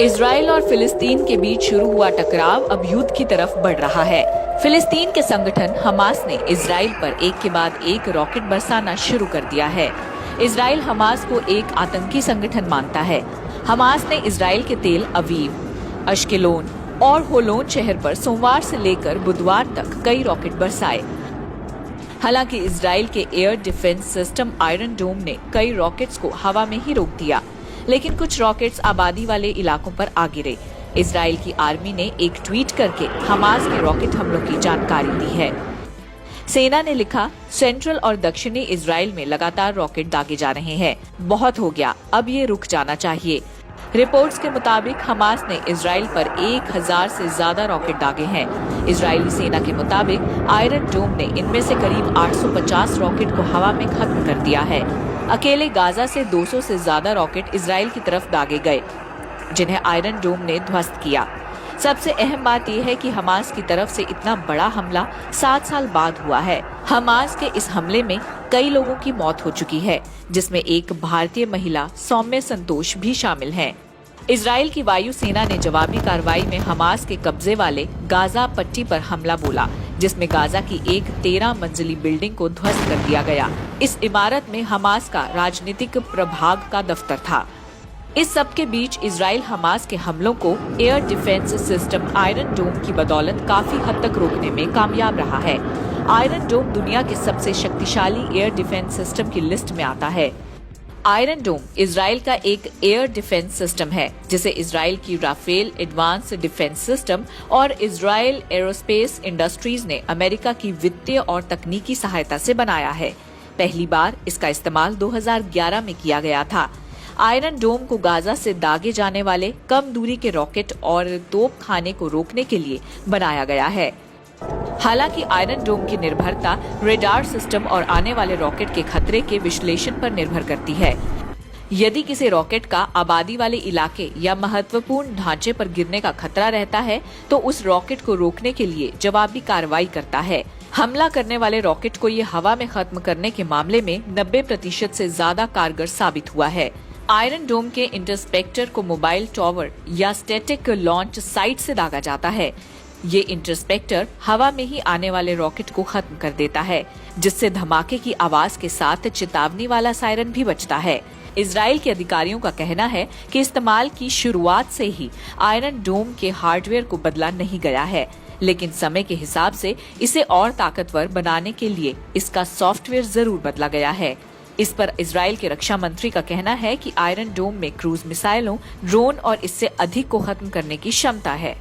Israel और फिलिस्तीन के बीच शुरू हुआ टकराव अब युद्ध की तरफ बढ़ रहा है। फिलिस्तीन के संगठन हमास ने इजराइल पर एक के बाद एक रॉकेट बरसाना शुरू कर दिया है। इजराइल हमास को एक आतंकी संगठन मानता है। हमास ने इजराइल के तेल अवीव, अश्केलोन और होलोन शहर पर सोमवार से लेकर बुधवार तक कई रॉकेट बरसाए। हालांकि इजराइल के एयर डिफेंस सिस्टम आयरन डोम ने कई रॉकेट्स को हवा में ही रोक दिया, लेकिन कुछ रॉकेट्स आबादी वाले इलाकों पर आ गिरे। इजराइल की आर्मी ने एक ट्वीट करके हमास के रॉकेट हमलों की जानकारी दी है। सेना ने लिखा, सेंट्रल और दक्षिणी इजराइल में लगातार रॉकेट दागे जा रहे हैं। बहुत हो गया, अब ये रुक जाना चाहिए। रिपोर्ट्स के मुताबिक हमास ने इजराइल पर 1000 से ज्यादा रॉकेट दागे हैं। इजरायली सेना के मुताबिक आयरन डोम ने इनमें से करीब 850 रॉकेट को हवा में खत्म कर दिया है। अकेले गाजा से 200 से ज्यादा रॉकेट इजराइल की तरफ दागे गए, जिन्हें आयरन डोम ने ध्वस्त किया। सबसे अहम बात यह है कि हमास की तरफ से इतना बड़ा हमला 7 साल बाद हुआ है। हमास के इस हमले में कई लोगों की मौत हो चुकी है, जिसमें एक भारतीय महिला सौम्य संतोष भी शामिल है। इजराइल की वायु सेना ने जवाबी कार्रवाई में हमास के कब्जे वाले गाजा पट्टी पर हमला बोला, जिसमें गाजा की एक 13 मंजिली बिल्डिंग को ध्वस्त कर दिया गया। इस इमारत में हमास का राजनीतिक प्रभाग का दफ्तर था। इस सब के बीच इजराइल हमास के हमलों को एयर डिफेंस सिस्टम आयरन डोम की बदौलत काफी हद तक रोकने में कामयाब रहा है। आयरन डोम दुनिया के सबसे शक्तिशाली एयर डिफेंस सिस्टम की लिस्ट में आता है। आयरन डोम इजराइल का एक एयर डिफेंस सिस्टम है, जिसे इजराइल की राफेल एडवांस डिफेंस सिस्टम और इजराइल एरोस्पेस इंडस्ट्रीज ने अमेरिका की वित्तीय और तकनीकी सहायता से बनाया है। पहली बार इसका इस्तेमाल 2011 में किया गया था। आयरन डोम को गाजा से दागे जाने वाले कम दूरी के रॉकेट और तोप खाने को रोकने के लिए बनाया गया है। हालांकि आयरन डोम की निर्भरता रेडार सिस्टम और आने वाले रॉकेट के खतरे के विश्लेषण पर निर्भर करती है। यदि किसी रॉकेट का आबादी वाले इलाके या महत्वपूर्ण ढांचे पर गिरने का खतरा रहता है, तो उस रॉकेट को रोकने के लिए जवाबी कार्रवाई करता है। हमला करने वाले रॉकेट को ये हवा में खत्म करने के मामले में 90% से ज्यादा कारगर साबित हुआ है। आयरन डोम के इंटरस्पेक्टर को मोबाइल टावर या स्टैटिक लॉन्च साइट से दागा जाता है। ये इंटरस्पेक्टर हवा में ही आने वाले रॉकेट को खत्म कर देता है, जिससे धमाके की आवाज के साथ चेतावनी वाला सायरन भी बजता है। इजराइल के अधिकारियों का कहना है कि इस्तेमाल की शुरुआत से ही आयरन डोम के हार्डवेयर को बदला नहीं गया है, लेकिन समय के हिसाब से इसे और ताकतवर बनाने के लिए इसका सॉफ्टवेयर जरूर बदला गया है। इस पर इजराइल के रक्षा मंत्री का कहना है कि आयरन डोम में क्रूज मिसाइलों, ड्रोन और इससे अधिक को खत्म करने की क्षमता है।